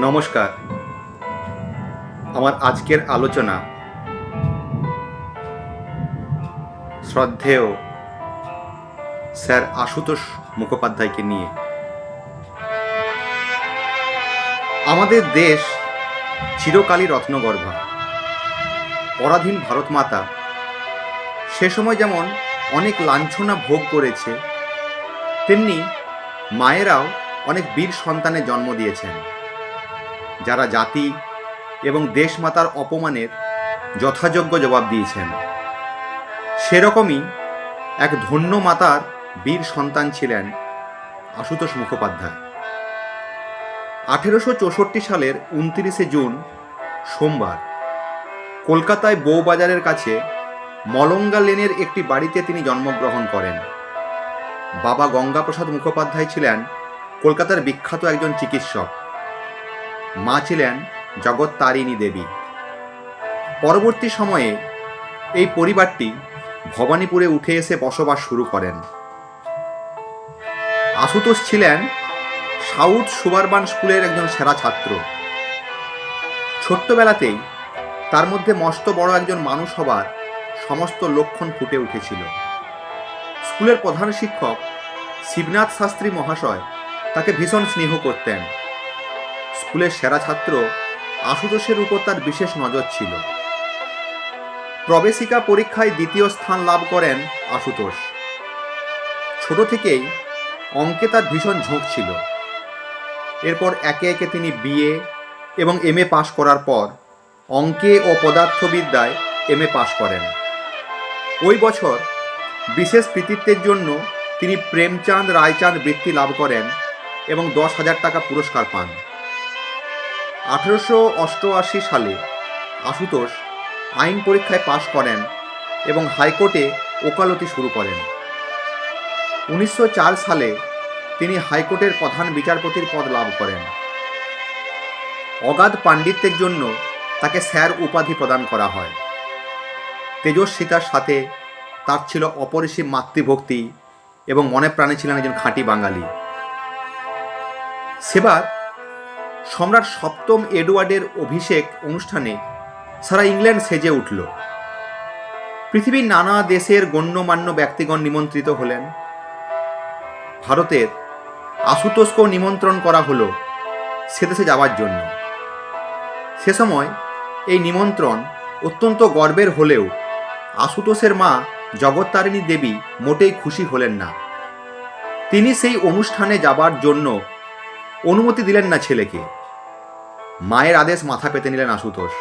নমস্কার। আমার আজকের আলোচনা শ্রদ্ধেয় স্যার আশুতোষ মুখোপাধ্যায়কে নিয়ে। আমাদের দেশ চিরকালই রত্নগর্ভা, পরাধীন ভারত মাতা সে সময় যেমন অনেক লাঞ্ছনা ভোগ করেছে, তেমনি মায়েরাও অনেক বীর সন্তানের জন্ম দিয়েছেন, যারা জাতি এবং দেশমাতার অপমানের যথাযোগ্য জবাব দিয়েছেন। সেরকমই এক ধন্য মাতার বীর সন্তান ছিলেন আশুতোষ মুখোপাধ্যায়। 1864 সালের 29শে জুন সোমবার কলকাতায় বউবাজারের কাছে মলঙ্গা লেনের একটি বাড়িতে তিনি জন্মগ্রহণ করেন। বাবা গঙ্গাপ্রসাদ মুখোপাধ্যায় ছিলেন কলকাতার বিখ্যাত একজন চিকিৎসক, মা ছিলেন জগত্তারিণী দেবী। পরবর্তী সময়ে এই পরিবারটি ভবানীপুরে উঠে এসে বসবাস শুরু করেন। আশুতোষ ছিলেন সাউথ সুবারবান স্কুলের একজন সেরা ছাত্র। ছোট্টবেলাতেই তার মধ্যে মস্ত বড় একজন মানুষ হবার সমস্ত লক্ষণ ফুটে উঠেছিল। স্কুলের প্রধান শিক্ষক শিবনাথ শাস্ত্রী মহাশয় তাকে ভীষণ স্নেহ করতেন। স্কুলের সেরা ছাত্র আশুতোষের উপর তার বিশেষ নজর ছিল। প্রবেশিকা পরীক্ষায় দ্বিতীয় স্থান লাভ করেন আশুতোষ। ছোট থেকেই অঙ্কে তার ভীষণ ঝোঁক ছিল। এরপর একে একে তিনি বিএ এবং এমএ পাশ করার পর অঙ্কে ও পদার্থবিদ্যায় এমএ পাশ করেন। ওই বছর বিশেষ কৃতিত্বের জন্য তিনি প্রেমচাঁদ রায়চাঁদ বৃত্তি লাভ করেন এবং 10,000 টাকা পুরস্কার পান। 1888 সালে আশুতোষ আইন পরীক্ষায় পাশ করেন এবং হাইকোর্টে ওকালতি শুরু করেন। 1904 সালে তিনি হাইকোর্টের প্রধান বিচারপতির পদ লাভ করেন। অগাধ পাণ্ডিত্যের জন্য তাকে স্যার উপাধি প্রদান করা হয়। তেজস্বিতার সাথে তার ছিল অপরিসীম মাতৃভক্তি এবং মনে প্রাণে ছিলেন একজন খাঁটি বাঙালি। সেবার সম্রাট সপ্তম এডওয়ার্ডের অভিষেক অনুষ্ঠানে সারা ইংল্যান্ড সেজে উঠল। পৃথিবীর নানা দেশের গণ্যমান্য ব্যক্তিগণ নিমন্ত্রিত হলেন। ভারতের আশুতোষকেও নিমন্ত্রণ করা হলো সে দেশে যাওয়ার জন্য। সে সময় এই নিমন্ত্রণ অত্যন্ত গর্বের হলেও আশুতোষের মা জগত্তারিণী দেবী মোটেই খুশি হলেন না। তিনি সেই অনুষ্ঠানে যাবার জন্য অনুমতি দিলেন না ছেলেকে। মায়ের আদেশ মাথা পেতে নিলেন আশুতোষ।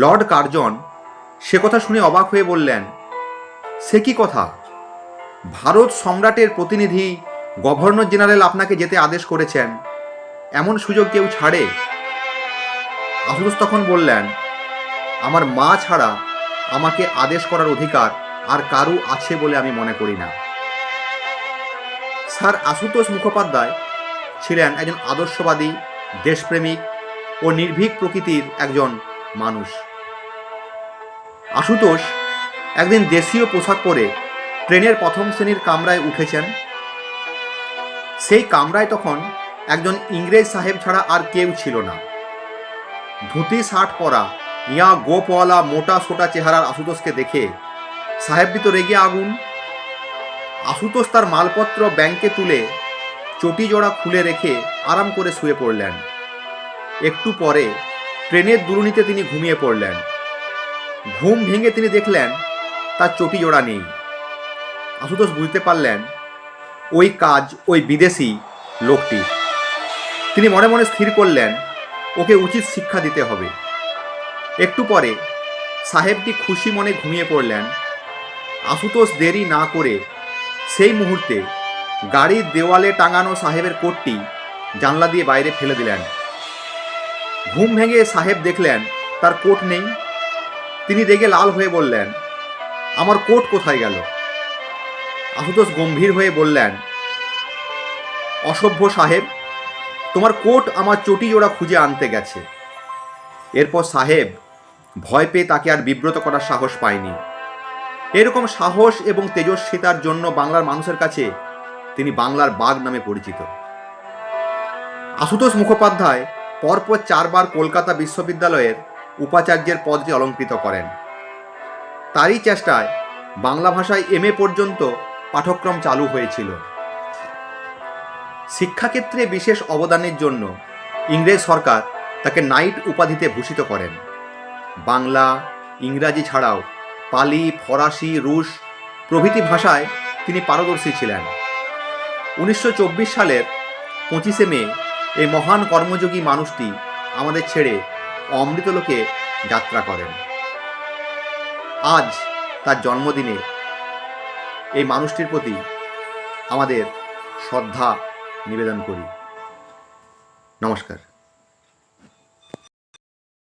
লর্ড কার্জন সে কথা শুনে অবাক হয়ে বললেন, সে কি কথা? ভারত সম্রাটের প্রতিনিধি গভর্নর জেনারেল আপনাকে যেতে আদেশ করেছেন, এমন সুযোগ কেউ ছাড়ে? আশুতোষ তখন বললেন, আমার মা ছাড়া আমাকে আদেশ করার অধিকার আর কারু আছে বলে আমি মনে করি না। স্যার আশুতোষ মুখোপাধ্যায় ছিলেন একজন আদর্শবাদী, দেশপ্রেমিক ও নির্ভীক প্রকৃতির একজন মানুষ। আশুতোষ একদিন দেশীয় পোশাক পরে ট্রেনের প্রথম শ্রেণীর কামরায় উঠেছেন। সেই কামরায় তখন একজন ইংরেজ সাহেব ছাড়া আর কেউ ছিল না। ধুতি শার্ট পরা ইয়া গোপওয়ালা মোটা সোটা চেহারার আশুতোষকে দেখে সাহেবটি তো রেগে আগুন। আশুতোষ তার মালপত্র ব্যাংকে তুলে চটি জোড়া খুলে রেখে আরাম করে শুয়ে পড়লেন। একটু পরে ট্রেনের দুলুনিতে তিনি ঘুমিয়ে পড়লেন। ঘুম ভেঙে তিনি দেখলেন তার চটি জোড়া নেই। আশুতোষ বুঝতে পারলেন ওই কাজ ওই বিদেশি লোকটি। তিনি মনে মনে স্থির করলেন ওকে উচিত শিক্ষা দিতে হবে। একটু পরে সাহেবটি খুশি মনে ঘুমিয়ে পড়লেন। আশুতোষ দেরি না করে সেই মুহূর্তে গাড়ির দেওয়ালে টাঙানো সাহেবের কোটটি জানলা দিয়ে বাইরে ফেলে দিলেন। ঘুম ভেঙে সাহেব দেখলেন তার কোট নেই। তিনি রেগে লাল হয়ে বললেন, আমার কোট কোথায় গেল? আশুতোষ গম্ভীর হয়ে বললেন, অসভ্য সাহেব, তোমার কোট আমার চটি জোড়া খুঁজে আনতে গেছে। এরপর সাহেব ভয় পেয়ে তাকে আর বিব্রত করার সাহস পায়নি। এরকম সাহস এবং তেজস্বিতার জন্য বাংলার মানুষের কাছে তিনি বাংলার বাঘ নামে পরিচিত। আশুতোষ মুখোপাধ্যায় পরপর 4 বার কলকাতা বিশ্ববিদ্যালয়ের উপাচার্যের পদটি অলঙ্কৃত করেন। তারই চেষ্টায় বাংলা ভাষায় MA পর্যন্ত পাঠ্যক্রম চালু হয়েছিল। শিক্ষাক্ষেত্রে বিশেষ অবদানের জন্য ইংরেজ সরকার তাকে নাইট উপাধিতে ভূষিত করেন। বাংলা, ইংরাজি ছাড়াও পালি, ফরাসি, রুশ প্রভৃতি ভাষায় তিনি পারদর্শী ছিলেন। 1924 সালের 25শে মে এই মহান কর্মযোগী মানুষটি আমাদের ছেড়ে অমৃতলোকে যাত্রা করেন। আজ তার জন্মদিনে এই মানুষটির প্রতি আমাদের শ্রদ্ধা নিবেদন করি। নমস্কার।